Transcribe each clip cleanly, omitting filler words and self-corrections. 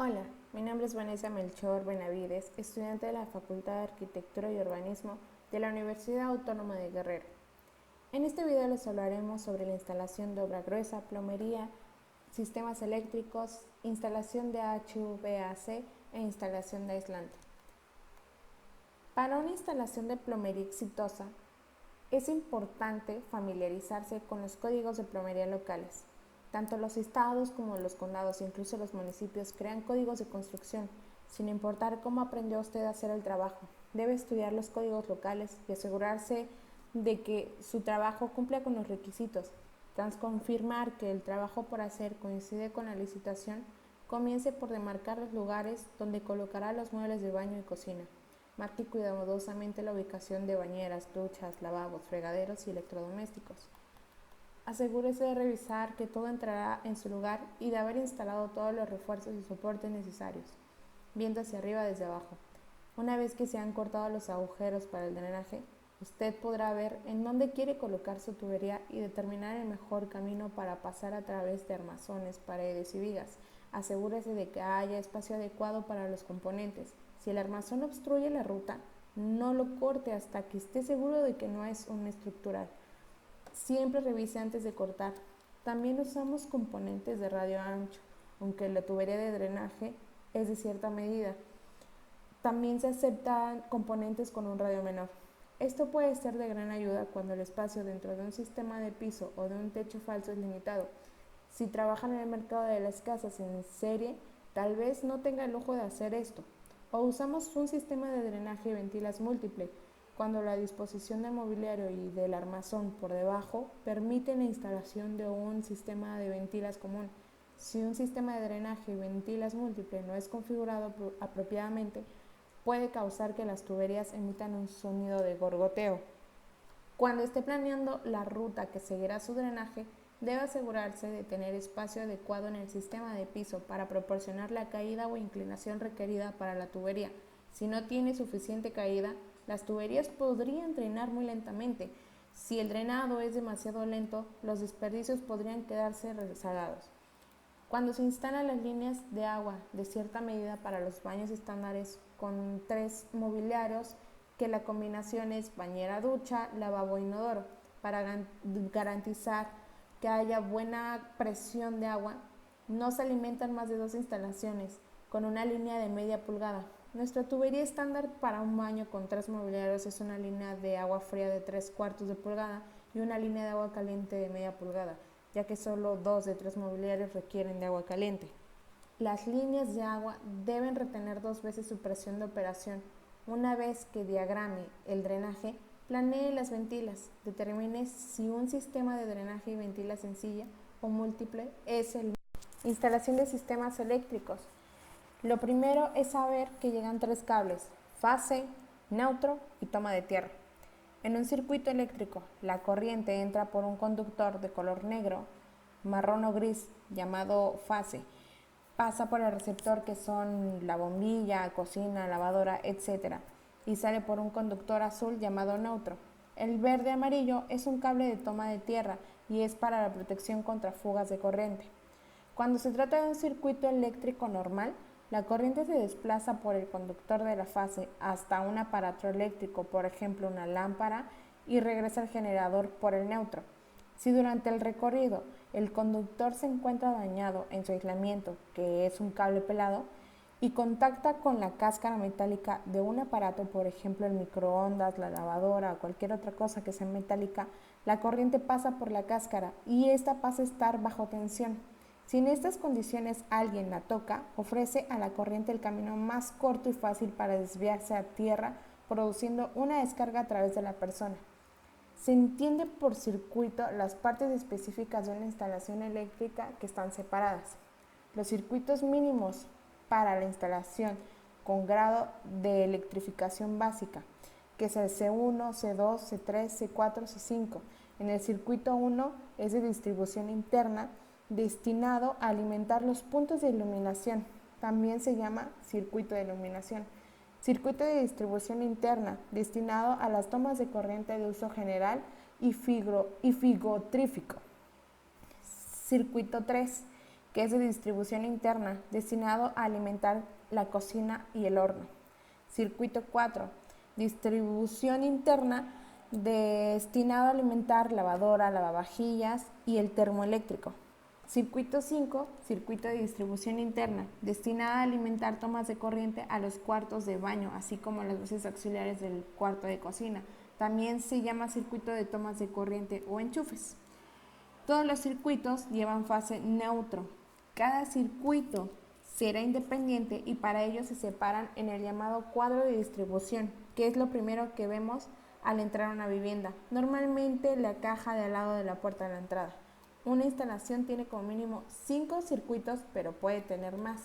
Hola, mi nombre es Vanessa Melchor Benavides, estudiante de la Facultad de Arquitectura y Urbanismo de la Universidad Autónoma de Guerrero. En este video les hablaremos sobre la instalación de obra gruesa, plomería, sistemas eléctricos, instalación de HVAC e instalación de aislante. Para una instalación de plomería exitosa, es importante familiarizarse con los códigos de plomería locales. Tanto los estados como los condados e incluso los municipios crean códigos de construcción, sin importar cómo aprendió usted a hacer el trabajo. Debe estudiar los códigos locales y asegurarse de que su trabajo cumpla con los requisitos. Tras confirmar que el trabajo por hacer coincide con la licitación, comience por demarcar los lugares donde colocará los muebles de baño y cocina. Marque cuidadosamente la ubicación de bañeras, duchas, lavabos, fregaderos y electrodomésticos. Asegúrese de revisar que todo entrará en su lugar y de haber instalado todos los refuerzos y soportes necesarios, viendo hacia arriba desde abajo. Una vez que se han cortado los agujeros para el drenaje, usted podrá ver en dónde quiere colocar su tubería y determinar el mejor camino para pasar a través de armazones, paredes y vigas. Asegúrese de que haya espacio adecuado para los componentes. Si el armazón obstruye la ruta, no lo corte hasta que esté seguro de que no es un estructural. Siempre revise antes de cortar. También usamos componentes de radio ancho, aunque la tubería de drenaje es de cierta medida. También se aceptan componentes con un radio menor. Esto puede ser de gran ayuda cuando el espacio dentro de un sistema de piso o de un techo falso es limitado. Si trabajan en el mercado de las casas en serie, tal vez no tenga el lujo de hacer esto. O usamos un sistema de drenaje y ventilas múltiple, cuando la disposición del mobiliario y del armazón por debajo permite la instalación de un sistema de ventilas común. Si un sistema de drenaje y ventilas múltiple no es configurado apropiadamente, puede causar que las tuberías emitan un sonido de gorgoteo. Cuando esté planeando la ruta que seguirá su drenaje, debe asegurarse de tener espacio adecuado en el sistema de piso para proporcionar la caída o inclinación requerida para la tubería. Si no tiene suficiente caída, las tuberías podrían drenar muy lentamente. Si el drenado es demasiado lento, los desperdicios podrían quedarse rezagados. Cuando se instalan las líneas de agua de cierta medida para los baños estándares con 3 mobiliarios, que la combinación es bañera ducha, lavabo inodoro, para garantizar que haya buena presión de agua, no se alimentan más de 2 instalaciones con una línea de media pulgada. Nuestra tubería estándar para un baño con 3 mobiliarios es una línea de agua fría de 3/4 de pulgada y una línea de agua caliente de media pulgada, ya que solo 2 de 3 mobiliarios requieren de agua caliente. Las líneas de agua deben retener 2 veces su presión de operación. Una vez que diagrame el drenaje, planee las ventilas. Determine si un sistema de drenaje y ventila sencilla o múltiple es el. Instalación de sistemas eléctricos. Lo primero es saber que llegan 3 cables: fase, neutro y toma de tierra. En un circuito eléctrico, la corriente entra por un conductor de color negro, marrón o gris, llamado fase. Pasa por el receptor, que son la bombilla, cocina, lavadora, etc. Y sale por un conductor azul llamado neutro. El verde amarillo es un cable de toma de tierra y es para la protección contra fugas de corriente. Cuando se trata de un circuito eléctrico normal, la corriente se desplaza por el conductor de la fase hasta un aparato eléctrico, por ejemplo una lámpara, y regresa al generador por el neutro. Si durante el recorrido el conductor se encuentra dañado en su aislamiento, que es un cable pelado, y contacta con la cáscara metálica de un aparato, por ejemplo el microondas, la lavadora o cualquier otra cosa que sea metálica, la corriente pasa por la cáscara y esta pasa a estar bajo tensión. Si en estas condiciones alguien la toca, ofrece a la corriente el camino más corto y fácil para desviarse a tierra, produciendo una descarga a través de la persona. Se entiende por circuito las partes específicas de una instalación eléctrica que están separadas. Los circuitos mínimos para la instalación con grado de electrificación básica, que es el C1, C2, C3, C4, C5. En el circuito 1 es de distribución interna, destinado a alimentar los puntos de iluminación. También se llama circuito de iluminación. Circuito de distribución interna, destinado a las tomas de corriente de uso general y figotrífico. Circuito 3, que es de distribución interna, destinado a alimentar la cocina y el horno. Circuito 4, distribución interna, destinado a alimentar lavadora, lavavajillas y el termoeléctrico. Circuito 5, circuito de distribución interna, destinado a alimentar tomas de corriente a los cuartos de baño, así como las luces auxiliares del cuarto de cocina. También se llama circuito de tomas de corriente o enchufes. Todos los circuitos llevan fase neutro. Cada circuito será independiente y para ello se separan en el llamado cuadro de distribución, que es lo primero que vemos al entrar a una vivienda. Normalmente la caja de al lado de la puerta de la entrada. Una instalación tiene como mínimo 5 circuitos, pero puede tener más.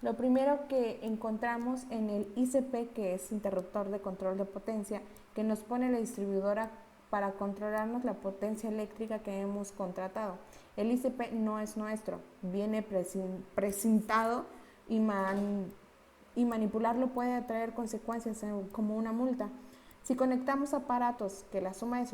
Lo primero que encontramos en el ICP, que es interruptor de control de potencia, que nos pone la distribuidora para controlarnos la potencia eléctrica que hemos contratado. El ICP no es nuestro, viene precintado y manipularlo puede traer consecuencias como una multa. Si conectamos aparatos que la suma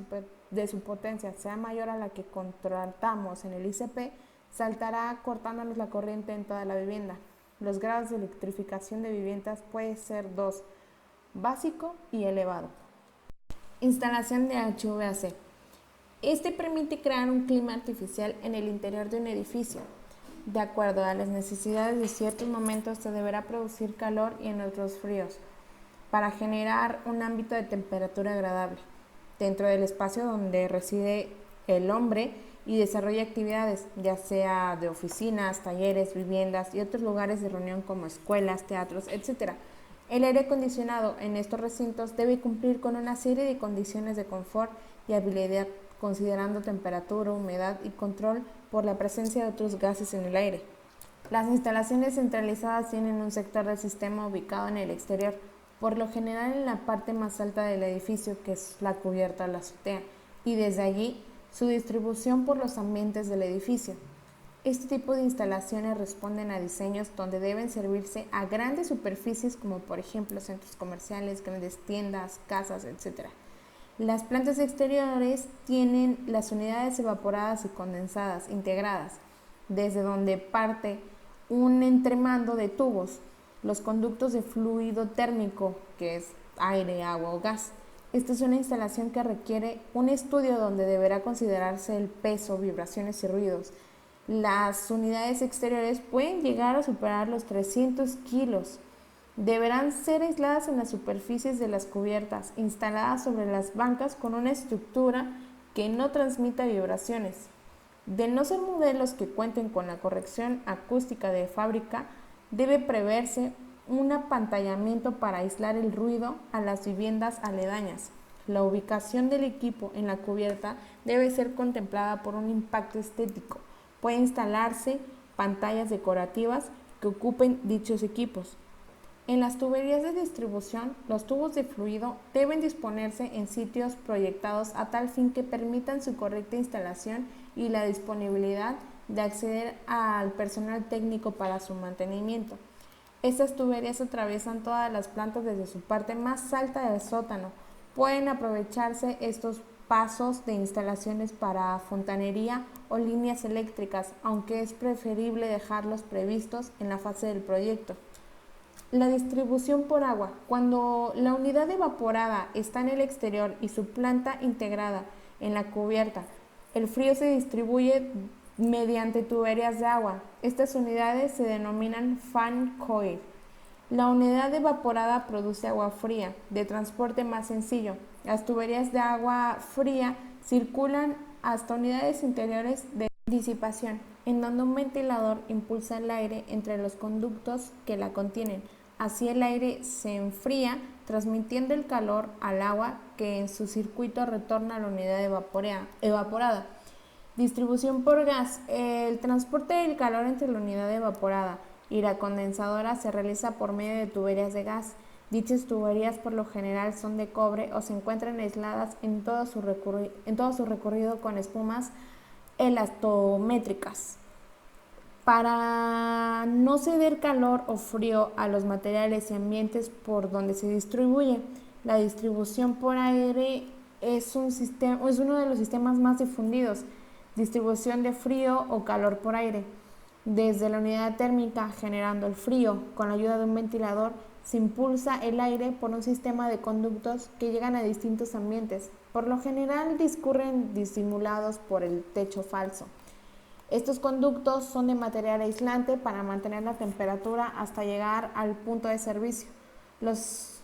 de su potencia sea mayor a la que contratamos en el ICP, saltará cortándonos la corriente en toda la vivienda. Los grados de electrificación de viviendas pueden ser 2, básico y elevado. Instalación de HVAC. Este permite crear un clima artificial en el interior de un edificio. De acuerdo a las necesidades de ciertos momentos se deberá producir calor y en otros fríos, para generar un ámbito de temperatura agradable dentro del espacio donde reside el hombre y desarrolla actividades, ya sea de oficinas, talleres, viviendas y otros lugares de reunión como escuelas, teatros, etc. El aire acondicionado en estos recintos debe cumplir con una serie de condiciones de confort y habilidad, considerando temperatura, humedad y control por la presencia de otros gases en el aire. Las instalaciones centralizadas tienen un sector del sistema ubicado en el exterior, por lo general en la parte más alta del edificio, que es la cubierta o la azotea, y desde allí su distribución por los ambientes del edificio. Este tipo de instalaciones responden a diseños donde deben servirse a grandes superficies como por ejemplo centros comerciales, grandes tiendas, casas, etc. Las plantas exteriores tienen las unidades evaporadas y condensadas integradas, desde donde parte un entremando de tubos, los conductos de fluido térmico, que es aire, agua o gas. Esta es una instalación que requiere un estudio donde deberá considerarse el peso, vibraciones y ruidos. Las unidades exteriores pueden llegar a superar los 300 kilos. Deberán ser aisladas en las superficies de las cubiertas, instaladas sobre las bancas con una estructura que no transmita vibraciones. De no ser modelos que cuenten con la corrección acústica de fábrica, debe preverse un apantallamiento para aislar el ruido a las viviendas aledañas. La ubicación del equipo en la cubierta debe ser contemplada por un impacto estético. Puede instalarse pantallas decorativas que ocupen dichos equipos. En las tuberías de distribución, los tubos de fluido deben disponerse en sitios proyectados a tal fin que permitan su correcta instalación y la disponibilidad de acceder al personal técnico para su mantenimiento. Estas tuberías atraviesan todas las plantas desde su parte más alta del sótano. Pueden aprovecharse estos pasos de instalaciones para fontanería o líneas eléctricas, aunque es preferible dejarlos previstos en la fase del proyecto. La distribución por agua. Cuando la unidad evaporada está en el exterior y su planta integrada en la cubierta, el frío se distribuye mediante tuberías de agua. Estas unidades se denominan fan coil. La unidad evaporada produce agua fría, de transporte más sencillo. Las tuberías de agua fría circulan hasta unidades interiores de disipación, en donde un ventilador impulsa el aire entre los conductos que la contienen. Así el aire se enfría, transmitiendo el calor al agua que en su circuito retorna a la unidad evaporada. Distribución por gas. El transporte del calor entre la unidad evaporada y la condensadora se realiza por medio de tuberías de gas. Dichas tuberías por lo general son de cobre o se encuentran aisladas en todo su recorrido con espumas elastométricas. Para no ceder calor o frío a los materiales y ambientes por donde se distribuye, la distribución por aire es uno de los sistemas más difundidos. Distribución de frío o calor por aire. Desde la unidad térmica generando el frío con la ayuda de un ventilador, se impulsa el aire por un sistema de conductos que llegan a distintos ambientes. Por lo general discurren disimulados por el techo falso. Estos conductos son de material aislante para mantener la temperatura hasta llegar al punto de servicio. Los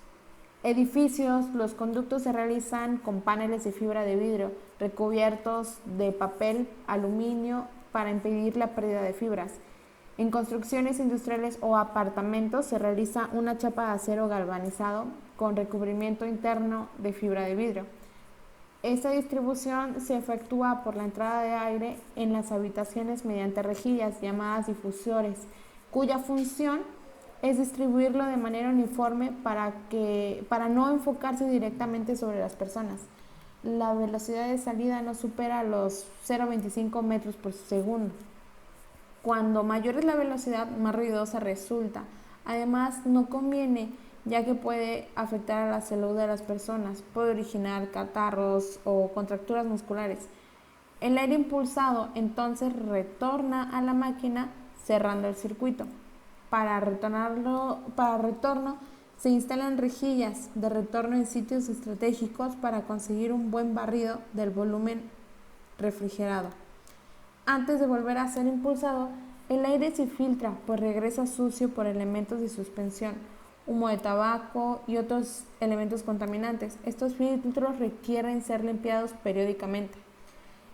edificios, los conductos se realizan con paneles de fibra de vidrio recubiertos de papel aluminio para impedir la pérdida de fibras. En construcciones industriales o apartamentos se realiza una chapa de acero galvanizado con recubrimiento interno de fibra de vidrio. Esta distribución se efectúa por la entrada de aire en las habitaciones mediante rejillas llamadas difusores, cuya función es distribuirlo de manera uniforme para no enfocarse directamente sobre las personas. La velocidad de salida no supera los 0,25 metros por segundo. Cuando mayor es la velocidad, más ruidosa resulta. Además, no conviene, ya que puede afectar a la salud de las personas, puede originar catarros o contracturas musculares. El aire impulsado entonces retorna a la máquina cerrando el circuito. Para retorno se instalan rejillas de retorno en sitios estratégicos para conseguir un buen barrido del volumen refrigerado. Antes de volver a ser impulsado, el aire se filtra, pues regresa sucio por elementos de suspensión, humo de tabaco y otros elementos contaminantes. Estos filtros requieren ser limpiados periódicamente.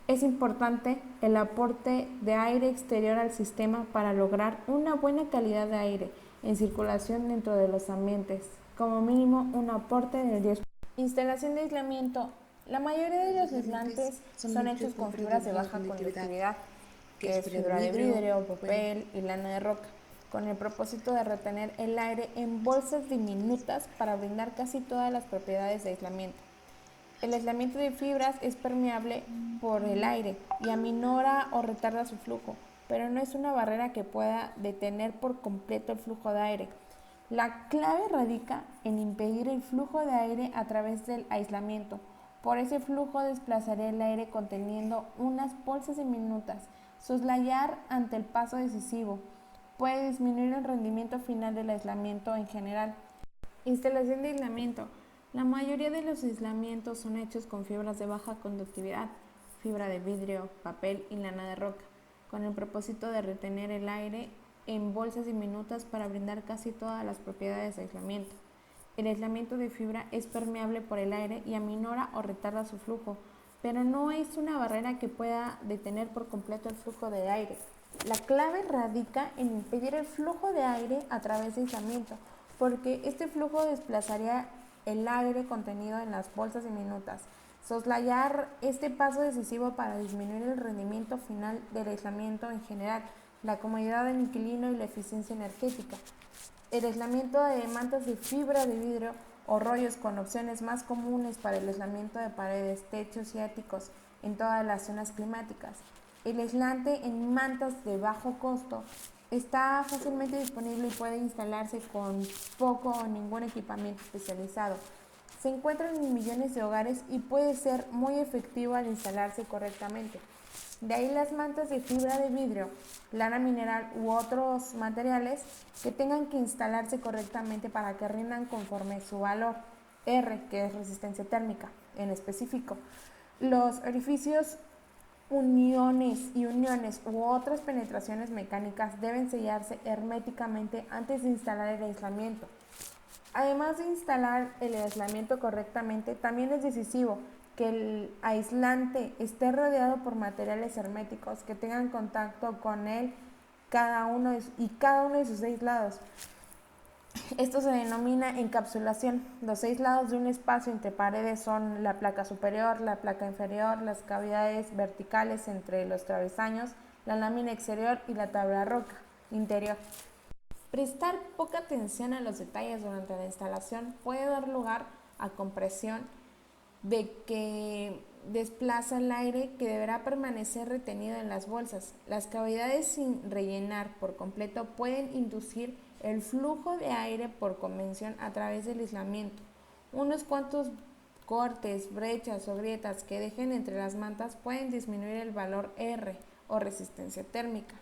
Es importante el aporte de aire exterior al sistema para lograr una buena calidad de aire en circulación dentro de los ambientes, como mínimo un aporte del 10%. Instalación de aislamiento. La mayoría de los aislantes son hechos con fibras de baja conductividad, que es fibra de vidrio, papel y lana de roca, con el propósito de retener el aire en bolsas diminutas para brindar casi todas las propiedades de aislamiento. El aislamiento de fibras es permeable por el aire y aminora o retarda su flujo, pero no es una barrera que pueda detener por completo el flujo de aire. La clave radica en impedir el flujo de aire a través del aislamiento. Por ese flujo desplazaría el aire conteniendo unas bolsas diminutas. Soslayar ante el paso decisivo puede disminuir el rendimiento final del aislamiento en general. Instalación de aislamiento. La mayoría de los aislamientos son hechos con fibras de baja conductividad, fibra de vidrio, papel y lana de roca, con el propósito de retener el aire en bolsas diminutas para brindar casi todas las propiedades de aislamiento. El aislamiento de fibra es permeable por el aire y aminora o retarda su flujo, pero no es una barrera que pueda detener por completo el flujo de aire. La clave radica en impedir el flujo de aire a través de aislamiento, porque este flujo desplazaría el aire contenido en las bolsas diminutas. Soslayar este paso decisivo para disminuir el rendimiento final del aislamiento en general, la comodidad del inquilino y la eficiencia energética. El aislamiento de mantas de fibra de vidrio o rollos con opciones más comunes para el aislamiento de paredes, techos y áticos en todas las zonas climáticas. El aislante en mantas de bajo costo está fácilmente disponible y puede instalarse con poco o ningún equipamiento especializado. Se encuentra en millones de hogares y puede ser muy efectivo al instalarse correctamente. De ahí las mantas de fibra de vidrio, lana mineral u otros materiales que tengan que instalarse correctamente para que rindan conforme su valor R, que es resistencia térmica en específico. Los orificios, uniones u otras penetraciones mecánicas deben sellarse herméticamente antes de instalar el aislamiento. Además de instalar el aislamiento correctamente, también es decisivo que el aislante esté rodeado por materiales herméticos que tengan contacto con él cada uno de sus 6 lados. Esto se denomina encapsulación. Los 6 lados de un espacio entre paredes son la placa superior, la placa inferior, las cavidades verticales entre los travesaños, la lámina exterior y la tabla roca interior. Prestar poca atención a los detalles durante la instalación puede dar lugar a compresión de que desplaza el aire que deberá permanecer retenido en las bolsas. Las cavidades sin rellenar por completo pueden inducir el flujo de aire por convección a través del aislamiento. Unos cuantos cortes, brechas o grietas que dejen entre las mantas pueden disminuir el valor R o resistencia térmica.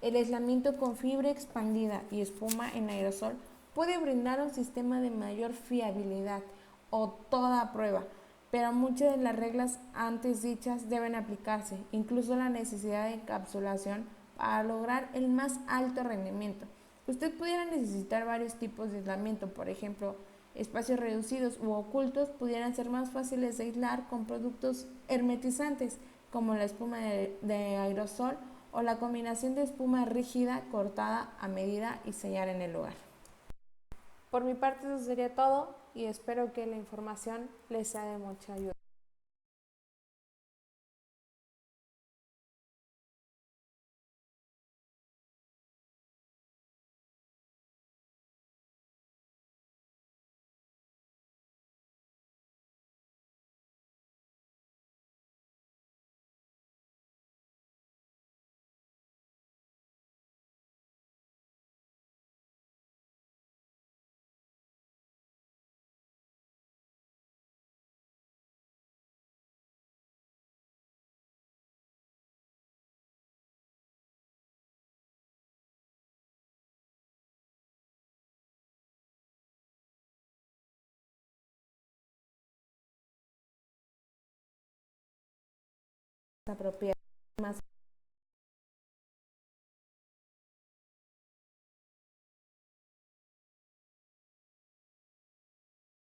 El aislamiento con fibra expandida y espuma en aerosol puede brindar un sistema de mayor fiabilidad o toda prueba, pero muchas de las reglas antes dichas deben aplicarse, incluso la necesidad de encapsulación para lograr el más alto rendimiento. Usted pudiera necesitar varios tipos de aislamiento, por ejemplo, espacios reducidos u ocultos pudieran ser más fáciles de aislar con productos hermetizantes como la espuma de aerosol o la combinación de espuma rígida cortada a medida y sellar en el lugar. Por mi parte eso sería todo y espero que la información les sea de mucha ayuda. Apropiadas.